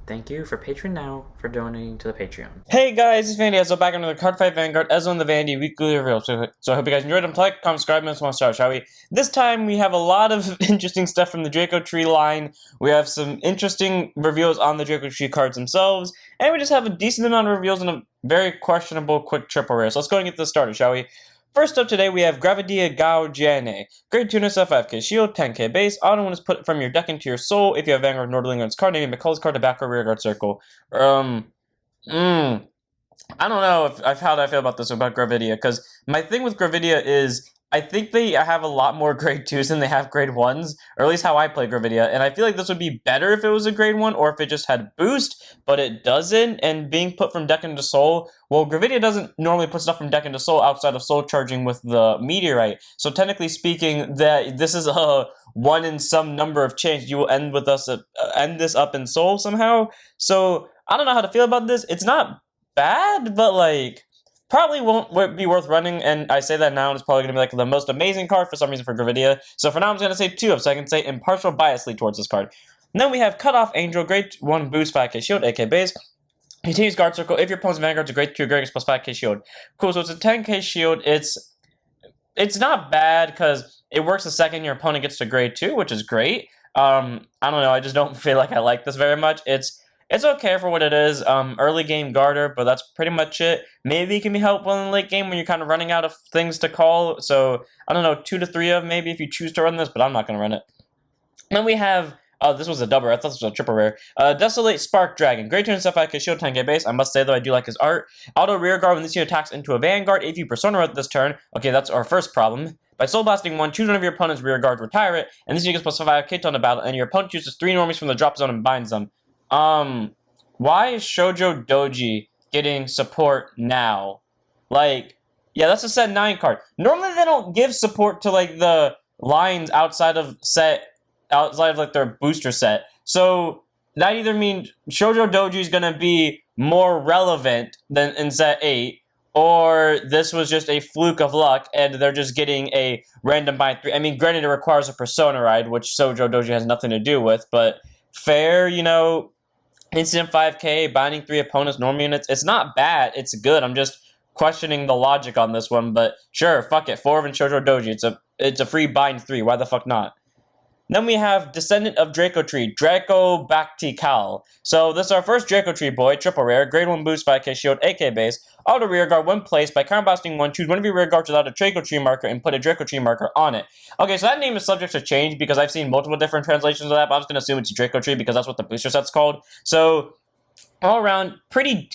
Thank you for Patreon now for donating to the Patreon. Hey guys, it's Vanity Ezel back on another Card Fight Vanguard Ezel in the Vanity weekly review. So I hope you guys enjoyed them. Like, comment, subscribe, and want to start, shall we? This time we have a lot of interesting stuff from the Dragontree line. We have some interesting reveals on the Dragontree cards themselves, and we just have a decent amount of reveals and a very questionable quick triple rare. So let's go and get this started, shall we? First up today, we have Gravidia Gao Jiane. Grade 2 SF 5k shield, 10k base. Auto one is put from your deck into your soul. If you have Vanguard Nordling's card, name Bakikal's card to back or rear guard circle. I don't know how I feel about this about Gravidia, because my thing with Gravidia is I think they have a lot more grade 2s than they have grade 1s, or at least how I play Gravidia, and I feel like this would be better if it was a grade 1, or if it just had boost, but it doesn't, and being put from deck into soul, well, Gravidia doesn't normally put stuff from deck into soul outside of soul charging with the meteorite, so technically speaking, that this is a 1 in some number of change. You will end with us end this up in soul somehow, so I don't know how to feel about this. It's not bad, but like probably won't be worth running, and I say that now, and it's probably going to be like the most amazing card for some reason for Gravidia. So for now, I'm just going to say 2 of, so I can say impartial biasly towards this card. And then we have Cutoff Angel, grade 1 boost 5k shield, AK base. Continues guard circle. If your opponent's Vanguard's a grade 2 Gregus plus 5k shield. Cool, so it's a 10k shield. It's not bad, because it works the second your opponent gets to grade 2, which is great. I don't know, I just don't feel like I like this very much. It's okay for what it is. Early game Garter, but that's pretty much it. Maybe it can be helpful in the late game when you're kind of running out of things to call. So, I don't know, 2 to 3 of maybe if you choose to run this, but I'm not going to run it. Then we have, this was a double. I thought this was a triple rare. Desolate Spark Dragon. Great turn stuff I can shield 10k base. I must say, though, I do like his art. Auto rear guard when this unit attacks into a Vanguard. If you Persona at this turn, okay, that's our first problem. By Soul Blasting 1, choose one of your opponent's rear guards, retire it, and this unit gets plus 5k on the battle, and your opponent chooses 3 normies from the drop zone and binds them. Why is Shoujo Doji getting support now? Like, yeah, that's a set 9 card. Normally they don't give support to like the lines outside of like their booster set. So that either means Shoujo Doji is gonna be more relevant than in set 8, or this was just a fluke of luck and they're just getting a random bind 3. I mean, granted it requires a Persona ride, which Shoujo Doji has nothing to do with, but fair, you know. Instant 5k, binding 3 opponents, normal units. It's not bad. It's good. I'm just questioning the logic on this one, but sure, fuck it. 4 of Shoujo Doji. It's a free bind 3. Why the fuck not? Then we have Descendant of Dragontree, Drago Batikal. So this is our first Dragontree boy, triple rare, grade 1 boost 5k shield, AK base. Auto rear guard when placed by counterblasting 1, choose one of your rear guards without a Dragontree marker and put a Dragontree marker on it. Okay, so that name is subject to change because I've seen multiple different translations of that, but I'm just going to assume it's Dragontree because that's what the booster set's called. So all around,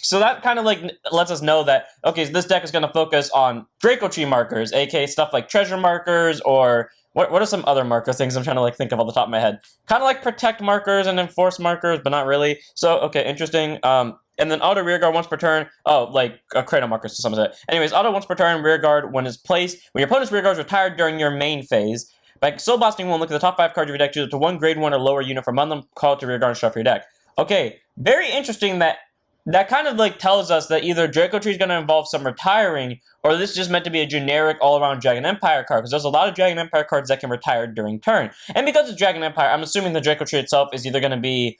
so that kind of like lets us know that, okay, so this deck is going to focus on Dragontree markers, aka stuff like treasure markers, or what are some other marker things I'm trying to like think of off the top of my head? Kind of like protect markers and enforce markers, but not really. So, okay, interesting. And then auto rear guard once per turn. Oh, like cradle markers to some extent. Anyways, auto once per turn, rear guard when it's placed. When your opponent's rear guard is retired during your main phase. By Soul Blasting 1, look at the top 5 cards of your deck, choose up to 1 grade 1 or lower unit from among them, call it to rear guard and shuffle your deck. Okay, very interesting that kind of like tells us that either Dragontree is going to involve some retiring, or this is just meant to be a generic all-around Dragon Empire card, because there's a lot of Dragon Empire cards that can retire during turn. And because it's Dragon Empire, I'm assuming the Dragontree itself is either going to be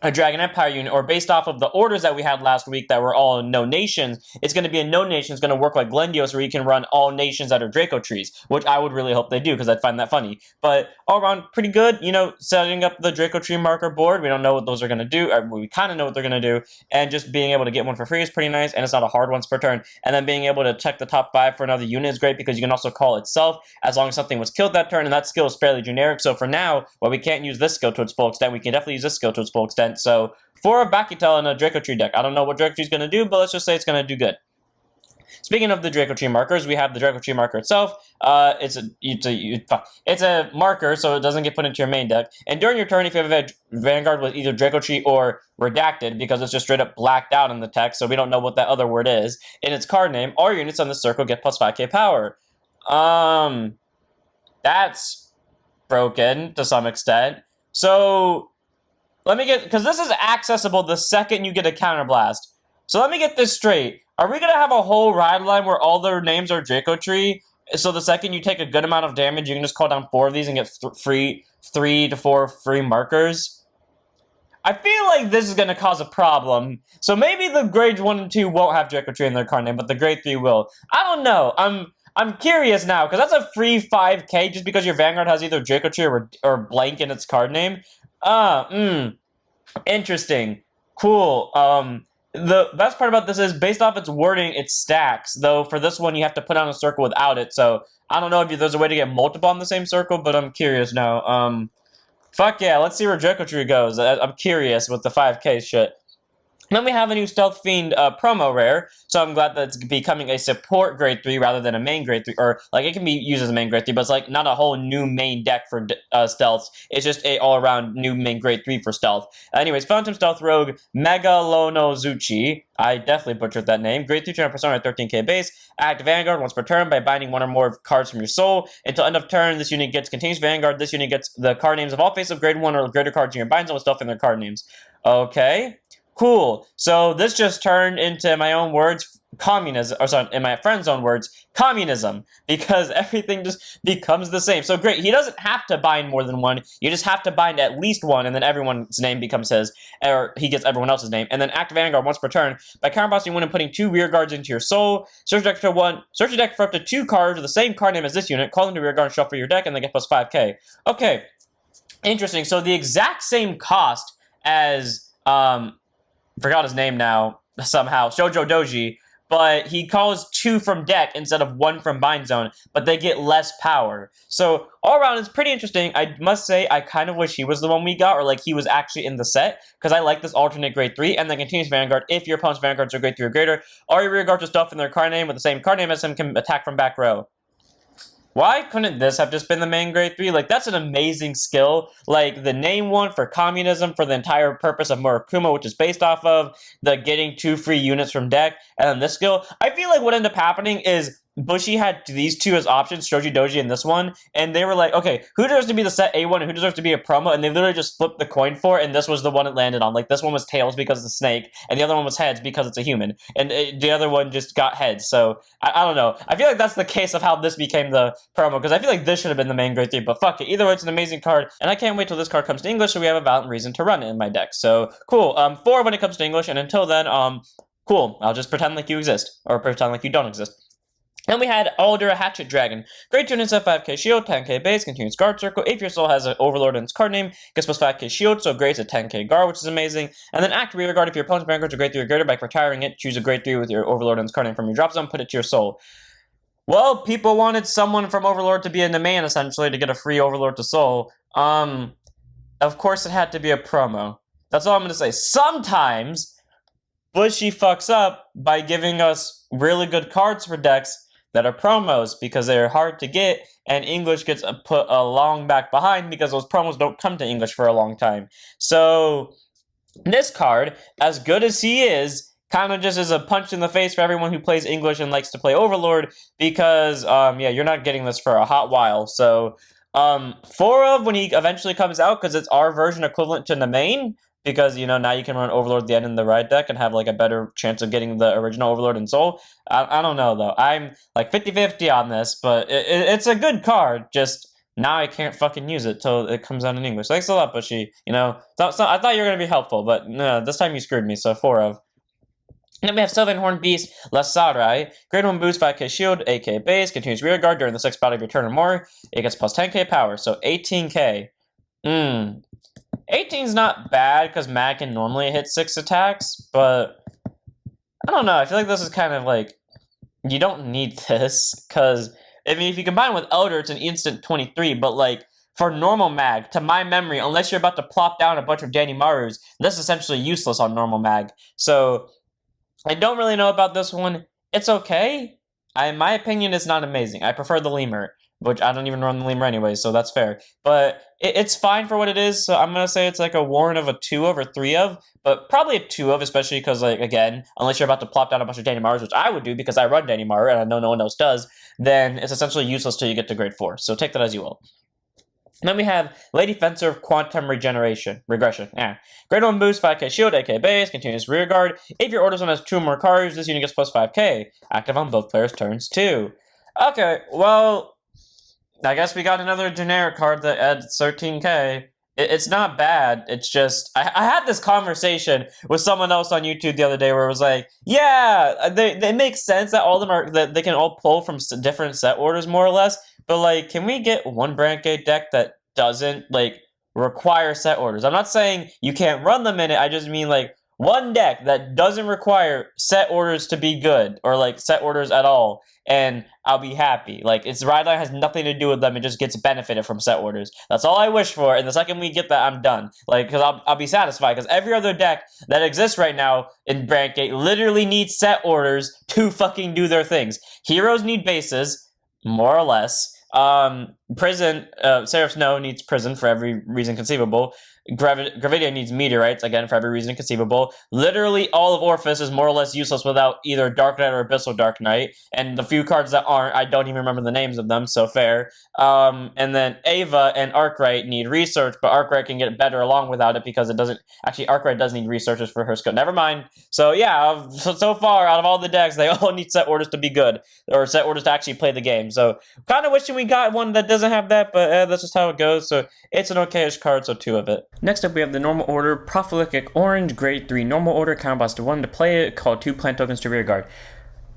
a Dragon Empire unit, or based off of the orders that we had last week that were all no nations, it's going to be a no nation. It's going to work like Glendios, where you can run all nations that are Draco trees, which I would really hope they do, because I'd find that funny. But all around, pretty good, you know, setting up the Dragontree marker board. We don't know what those are going to do, or we kind of know what they're going to do, and just being able to get one for free is pretty nice, and it's not a hard once per turn. And then being able to check the top 5 for another unit is great, because you can also call itself, as long as something was killed that turn, and that skill is fairly generic. So for now, while we can't use this skill to its full extent, we can definitely use this skill to its full extent. So 4 of Batikal in a Dragontree deck. I don't know what Dragontree is going to do, but let's just say it's going to do good. Speaking of the Dragontree markers, we have the Dragontree marker itself. It's a marker, so it doesn't get put into your main deck. And during your turn, if you have a Vanguard with either Dragontree or Redacted, because it's just straight up blacked out in the text, so we don't know what that other word is, in its card name, all units on this circle get plus 5k power. That's broken to some extent. So let me get, because this is accessible the second you get a counterblast. So let me get this straight. Are we going to have a whole ride line where all their names are Dragontree? So the second you take a good amount of damage, you can just call down 4 of these and get 3 to 4 free markers? I feel like this is going to cause a problem. So maybe the grades 1 and 2 won't have Dragontree in their card name, but the grade 3 will. I don't know. I'm curious now, because that's a free 5k just because your Vanguard has either Dragontree or blank in its card name. Interesting. Cool. The best part about this is, based off its wording, it stacks. Though, for this one, you have to put on a circle without it, so I don't know if there's a way to get multiple on the same circle, but I'm curious now. Fuck yeah, let's see where Dragontree goes. I'm curious with the 5k shit. Then we have a new Stealth Fiend promo rare, so I'm glad that it's becoming a support grade 3 rather than a main grade 3, or, like, it can be used as a main grade 3, but it's, like, not a whole new main deck for stealths, it's just a all-around new main grade 3 for stealth. Anyways, Phantom Stealth Rogue, Megalonozuchi, I definitely butchered that name, grade 3 turn persona at 13k base, act Vanguard once per turn by binding one or more cards from your soul. Until end of turn, this unit contains Vanguard, this unit gets the card names of all face of grade 1 or greater cards in your bind zone with stealth in their card names. Okay. Cool. So this just turned into, my own words, communism, or sorry, in my friend's own words, communism, because everything just becomes the same. So great, he doesn't have to bind more than one, you just have to bind at least one, and then everyone's name becomes his, or he gets everyone else's name, and then act Vanguard once per turn by counterbossing one and putting 2 rear guards into your soul. Search your deck for up to 2 cards with the same card name as this unit, call them to rear guard and shuffle your deck, and they get plus 5k. Okay, interesting. So the exact same cost as, forgot his name now, somehow, Shoujo Doji, but he calls 2 from deck instead of 1 from bind zone, but they get less power. So, all around, it's pretty interesting. I must say, I kind of wish he was the one we got, or like he was actually in the set, because I like this alternate grade 3, and then continues Vanguard if your opponent's Vanguards are grade 3 or greater, or your rear guards are stuff in their card name with the same card name as him can attack from back row. Why couldn't this have just been the main grade 3? Like, that's an amazing skill. Like, the name one for communism for the entire purpose of Murakuma, which is based off of the getting 2 free units from deck, and then this skill. I feel like what ended up happening is Bushi had these 2 as options, Shoji Doji and this one, and they were like, okay, who deserves to be the set A1 and who deserves to be a promo? And they literally just flipped the coin for it, and this was the one it landed on. Like, this one was tails because of the snake, and the other one was heads because it's a human, and the other one just got heads. So, I don't know. I feel like that's the case of how this became the promo, because I feel like this should have been the main grade 3, but fuck it. Either way, it's an amazing card, and I can't wait till this card comes to English, so we have a valid reason to run it in my deck. So, cool. 4 when it comes to English, and until then, cool. I'll just pretend like you exist, or pretend like you don't exist. Then we had Alder, a Hatchet Dragon. Grade 2 units have 5k shield, 10k base, continuous guard circle. If your soul has an overlord in its card name, gets plus 5k shield, so grades a 10k guard, which is amazing. And then act rear guard if your opponent's Vanguards are grade 3 or greater. By retiring it, choose a grade 3 with your overlord in its card name from your drop zone, put it to your soul. Well, people wanted someone from Overlord to be in the main, essentially, to get a free Overlord to soul. Of course it had to be a promo. That's all I'm going to say. Sometimes, Bushi fucks up by giving us really good cards for decks that are promos because they're hard to get, and English gets put a long back behind because those promos don't come to English for a long time. So, this card, as good as he is, kind of just is a punch in the face for everyone who plays English and likes to play Overlord, because, yeah, you're not getting this for a hot while. So, 4 of when he eventually comes out, because it's our version equivalent to the main, because, you know, now you can run Overlord at the end in the right deck and have, like, a better chance of getting the original Overlord in Soul. I don't know, though. I'm, like, 50-50 on this, but it's a good card, just now I can't fucking use it till it comes out in English. Thanks a lot, Bushi. You know, so I thought you were going to be helpful, but no, this time you screwed me, so 4 of. And then we have Sylvan Horn Beast, Lasarai. Grade 1 boost, 5k shield, 8k base, continues rear guard during the 6th battle of your turn or more. It gets plus 10k power, so 18k. 18's not bad, because Mag can normally hit 6 attacks, but I don't know, I feel like this is kind of like, you don't need this, because, I mean, if you combine with Elder, it's an instant 23, but like, for normal Mag, to my memory, unless you're about to plop down a bunch of Danimarus, this is essentially useless on normal Mag. So, I don't really know about this one. It's okay. In my opinion, it's not amazing. I prefer the Lemur, which I don't even run the Lemur anyway, so that's fair. But it's fine for what it is, so I'm going to say it's like a warrant of a 2 of or 3 of, but probably a 2 of, especially because, like, again, unless you're about to plop down a bunch of Danimarus, which I would do because I run Danimaru and I know no one else does, then it's essentially useless till you get to grade 4. So take that as you will. And then we have Lady Fencer of Quantum Regression. Grade 1 boost, 5k shield, 8k base, continuous rear guard. If your order zone has 2 or more cards, this unit gets plus 5k. Active on both players' turns too. Okay, well, I guess we got another generic card that adds 13k. It's not bad. It's just I had this conversation with someone else on YouTube the other day where it was like, yeah, they make sense that all of them are that they can all pull from different set orders more or less. But like, can we get one brand gate deck that doesn't like require set orders? I'm not saying you can't run them in it. I just mean like one deck that doesn't require set orders to be good or like set orders at all, and I'll be happy. Like, its ride line has nothing to do with them. It just gets benefited from set orders. That's all I wish for, and the second we get that, I'm done. Like, because I'll be satisfied, because every other deck that exists right now in Brandgate literally needs set orders to fucking do their things. Heroes need bases, more or less. Prison, Seraph Snow needs prison for every reason conceivable. Gravidia needs meteorites, again, for every reason conceivable. Literally, all of Orphis is more or less useless without either Dark Knight or Abyssal Dark Knight. And the few cards that aren't, I don't even remember the names of them, so fair. And then Ava and Arkwright need research, but Arkwright can get better along without it because it doesn't... Actually, Arkwright does need researchers for her skill. Never mind. So yeah, so far, out of all the decks, they all need set orders to be good. Or set orders to actually play the game. So, kind of wishing we got one that doesn't have that, but that's just how it goes. So, it's an okay-ish card, so 2 of it. Next up, we have the normal order, Prolific Orange, grade 3 normal order, counterblast 1 to play it, call 2 plant tokens to rearguard.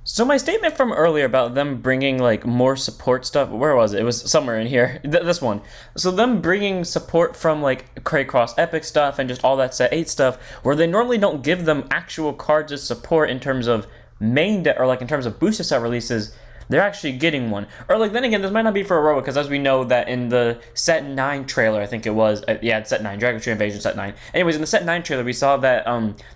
So my statement from earlier about them bringing like more support stuff, where was it? It was somewhere in here, this one. So them bringing support from like Craycross Epic stuff and just all that set 8 stuff, where they normally don't give them actual cards as support in terms of main deck, or like in terms of booster set releases, they're actually getting one. Or like, then again, this might not be for Aurora, because as we know that in the Set 9 trailer, I think it was, yeah, it's Set 9, Dragontree Invasion Set 9. Anyways, in the Set 9 trailer, we saw that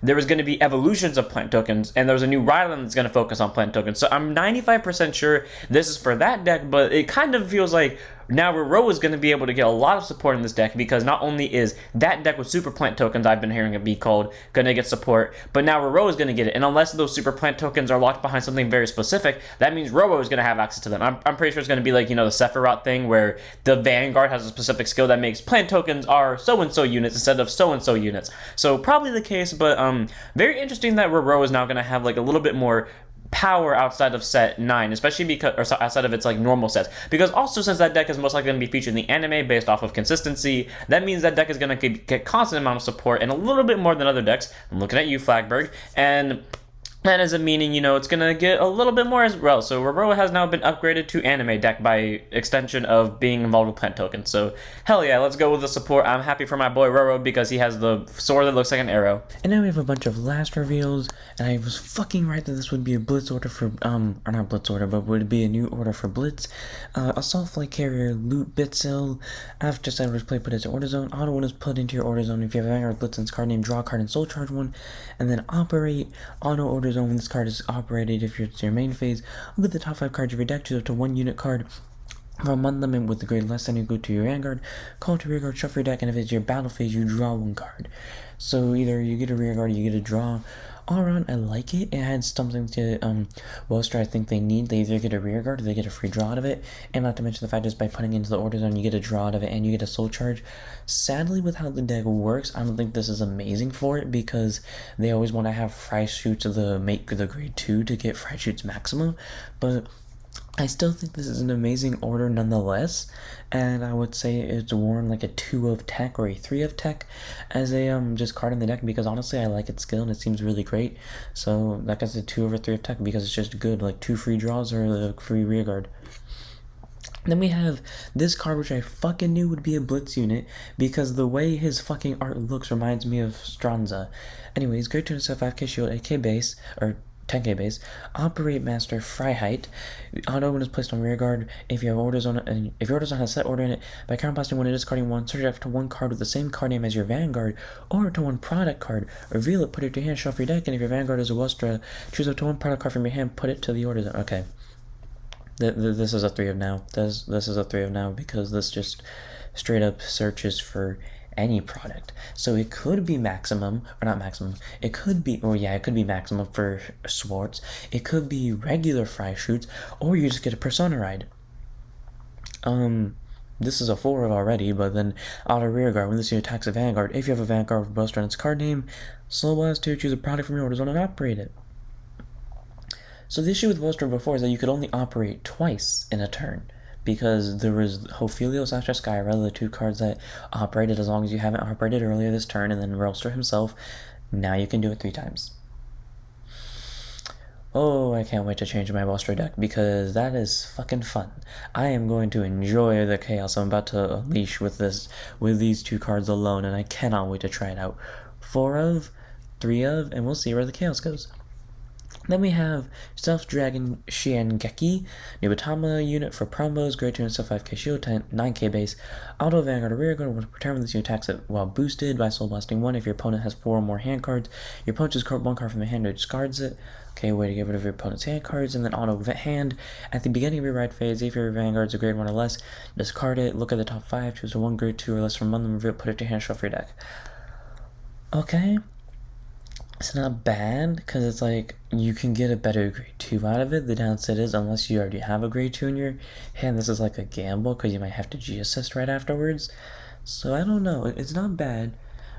there was going to be evolutions of plant tokens, and there was a new Ryland that's going to focus on plant tokens. So I'm 95% sure this is for that deck, but it kind of feels like now Roro is going to be able to get a lot of support in this deck, because not only is that deck with super plant tokens, I've been hearing it be called, going to get support, but now Roro is going to get it. And unless those super plant tokens are locked behind something very specific, that means Roro is going to have access to them. I'm pretty sure it's going to be like, you know, the Sephiroth thing, where the Vanguard has a specific skill that makes plant tokens are so-and-so units instead of so-and-so units. So probably the case, but very interesting that Roro is now going to have like a little bit more power outside of set 9, especially because, or outside of its like normal sets, because also since that deck is most likely going to be featured in the anime based off of consistency, that means that deck is going to get constant amount of support and a little bit more than other decks. I'm looking at you, Flagberg, and that is a meaning, you know, it's going to get a little bit more as well. So Roro has now been upgraded to anime deck by extension of being involved with plant tokens. So hell yeah, let's go with the support. I'm happy for my boy Roro because he has the sword that looks like an arrow. And now we have a bunch of last reveals, and I was fucking right that this would be a blitz order for, or not blitz order, but would be a new order for blitz. Assault Flight Carrier, Loot Bitzel, after set orders play, put it to order zone. Auto one is put into your order zone. If you have a Vanguard Blitzen's card name, draw a card and soul charge one. And then operate, auto order zone when this card is operated. If it's your main phase, look at the top 5 cards of your deck, choose up to 1 unit card from one limit with the grade less than equal to your Vanguard, call to rearguard, shuffle your deck, and if it's your battle phase, you draw 1 card. So either you get a rearguard or you get a draw. All around, I like it. It adds something to Wellstar I think they need. They either get a rearguard or they get a free draw out of it. And not to mention the fact is by putting it into the order zone, you get a draw out of it and you get a soul charge. Sadly, with how the deck works, I don't think this is amazing for it, because they always want to have fry shoots of the make the grade 2 to get fry shoots maximum. But I still think this is an amazing order nonetheless, and I would say it's worn like a 2 of tech or a 3 of tech as a just card in the deck, because honestly I like its skill and it seems really great. So that gets a 2 over 3 of tech because it's just good, like 2 free draws or a free rearguard. Then we have this card, which I fucking knew would be a blitz unit, because the way his fucking art looks reminds me of Stranza. Anyways, great turn to 5k shield, 8k base, or 10k base, operate master Freiheit. Auto when is placed on rearguard. If you have orders on it, and if your orders on has set order in it, by counterblasting when it is discarding 1, search it to 1 card with the same card name as your Vanguard, or to 1 product card. Reveal it, put it to your hand, shuffle your deck, and if your Vanguard is a Welstra, choose up to 1 product card from your hand, put it to the order zone. Okay. This is a 3 of now. This is a 3 of now, because this just straight up searches for any product. So it could be maximum, or not maximum, it could be, or yeah, it could be maximum for Swartz, it could be regular fry shoots, or you just get a persona ride. This is a 4 of already, but then auto rearguard, when this unit attacks a Vanguard, if you have a Vanguard with Buster on its card name, slow blast 2, choose a product from your order zone and operate it. So the issue with Buster before is that you could only operate twice in a turn, because there was Helios / Skyra, the two cards that operated as long as you haven't operated earlier this turn, and then Rolster himself. Now you can do it 3 times. Oh, I can't wait to change my Rolster deck, because that is fucking fun. I am going to enjoy the chaos I'm about to unleash with these 2 cards alone, and I cannot wait to try it out. 4 of, 3 of, and we'll see where the chaos goes. Then we have Stealth Dragon Shiengeki, Nubatama unit for promos, grade 2 and stuff 5k shield, 9k base, auto Vanguard or Rearguard. When return this unit attacks it while boosted by Soul Blasting 1. If your opponent has 4 or more hand cards, your opponent just one card from the hand or discards it. Okay, way to get rid of your opponent's hand cards, and then auto hand. At the beginning of your ride phase, if your Vanguard's a grade 1 or less, discard it, look at the top 5, choose a 1 grade 2 or less from among them, reveal, put it to hand, shuffle your deck. Okay. It's not bad, because it's like, you can get a better grade 2 out of it. The downside is, unless you already have a grade 2 in your hand, this is like a gamble, because you might have to G-assist right afterwards. So I don't know, it's not bad,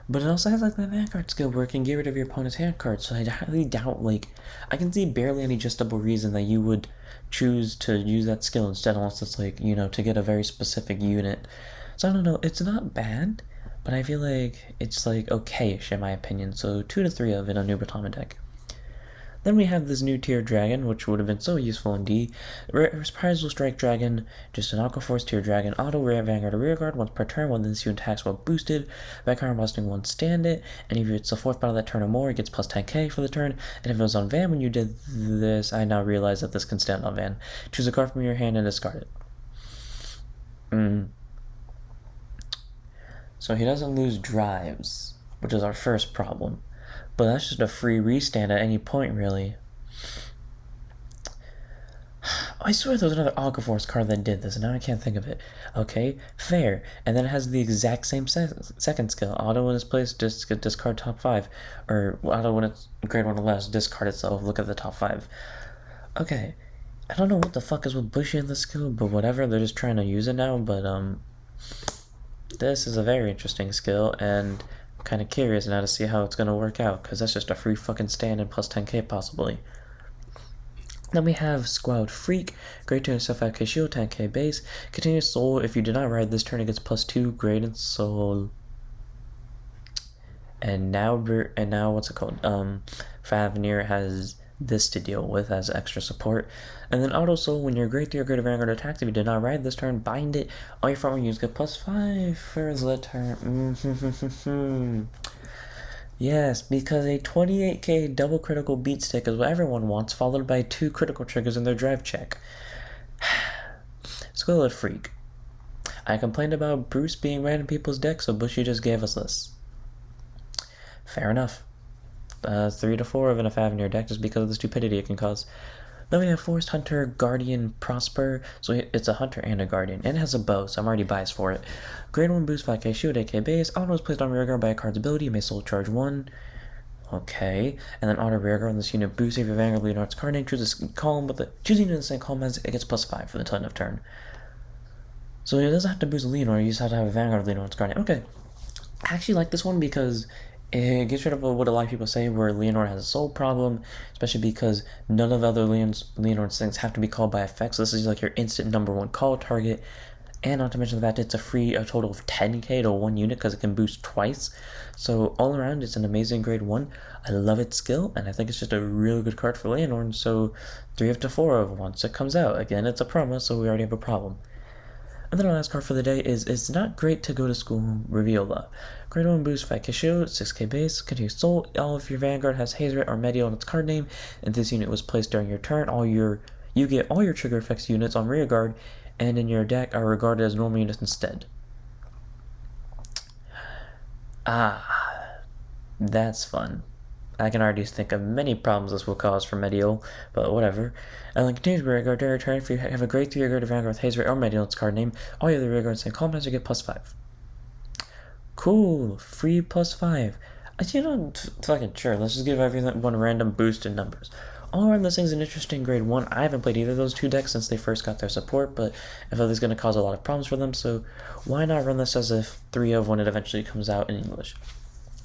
but it also has like that Vanguard skill where it can get rid of your opponent's hand cards, so I highly doubt, like, I can see barely any justifiable reason that you would choose to use that skill instead, unless it's like, you know, to get a very specific unit. So I don't know, it's not bad, but I feel like it's like okay-ish in my opinion, so 2 to 3 of in a new Batama deck. Then we have this new tier dragon, which would have been so useful in D. Reprisal Strike Dragon, just an Aqua Force tier dragon, auto rare Vanguard or Rearguard once per turn when this unit attacks while boosted. Background busting 1 stand it, and if it's the 4th battle that turn or more, it gets plus 10k for the turn. And if it was on Van when you did this, I now realize that this can stand on Van. Choose a card from your hand and discard it. So he doesn't lose drives, which is our first problem. But that's just a free restand at any point, really. I swear there was another Aqua Force card that did this, and now I can't think of it. Okay, fair. And then it has the exact same second skill. Auto when it's placed, discard top 5. Or auto when it's grade 1 or less, discard itself, look at the top 5. Okay, I don't know what the fuck is with Bushy in this skill, but whatever, they're just trying to use it now, but this is a very interesting skill, and I'm kind of curious now to see how it's going to work out, because that's just a free fucking stand and plus 10k possibly. Then we have Squad Freak, grade 2 and stuff 5k shield, 10k base, continuous soul. If you do not ride this turn, it gets plus 2 grade and soul. And now what's it called? Favnir has this to deal with as extra support. And then auto soul, when your grade 3 or greater Vanguard attacks, if you did not ride this turn, bind it. All your front units get plus 5 for the turn. Yes, because a 28k double critical beat stick is what everyone wants, followed by 2 critical triggers in their drive check. Squid Freak. I complained about Bruce being right in people's decks, so Bushy just gave us this. Fair enough. 3 to 4 of in a Favnir deck just because of the stupidity it can cause. Then we have Forest Hunter, Guardian, Prosper. So it's a Hunter and a Guardian. And it has a bow, so I'm already biased for it. Grade 1 boost, 5k shield, 8k base. Auto is placed on rearguard by a card's ability. You may soul charge 1. Okay. And then auto rearguard on this unit boosts if your Vanguard Leonard's card name. Choose a column, but choosing the same column as it gets plus 5 for the end of turn. So it doesn't have to boost Leonard, you just have to have a Vanguard Leonard's card name. Okay. I actually like this one because it gets rid of what a lot of people say where Leonard has a soul problem, especially because none of the other Leonard's things have to be called by effects. So this is like your instant #1 call target. And not to mention the fact it's a total of 10k to 1 unit because it can boost twice. So all around, it's an amazing grade 1. I love its skill, and I think it's just a really good card for Leonard. So 3 up to 4 of once it comes out. Again, it's a promo, so we already have a problem. And then our last card for the day is It's Not Great to Go to School, Reviola. Grade 1 boost, 5k shield, 6k base, continuous soul. All of your Vanguard has Hazret or Medio on its card name, and this unit was placed during your turn. You get all your trigger effects units on rearguard, and in your deck are regarded as normal units instead. That's fun. I can already think of many problems this will cause for Medio, but whatever. And then continues rearguard during your turn. If you have a grade 3 rearguard of Vanguard with Hazret or Medio on its card name, all your other rearguards and column you get plus 5. Cool, free plus 5. Fucking sure, let's just give everyone random boost in numbers. All around, this thing's an interesting grade 1. I haven't played either of those 2 decks since they first got their support, but I feel like it's going to cause a lot of problems for them, so why not run this as if 3 of when it eventually comes out in English?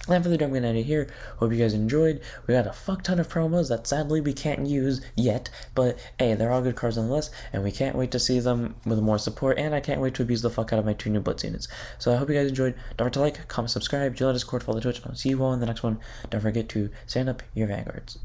And for the I'm gonna end it here. Hope you guys enjoyed. We got a fuck ton of promos that sadly we can't use yet, but hey, they're all good cards nonetheless, and we can't wait to see them with more support, and I can't wait to abuse the fuck out of my 2 new Blitz units. So I hope you guys enjoyed. Don't forget to like, comment, subscribe, join the Discord, follow the Twitch, and I'll see you all in the next one. Don't forget to stand up your vanguards.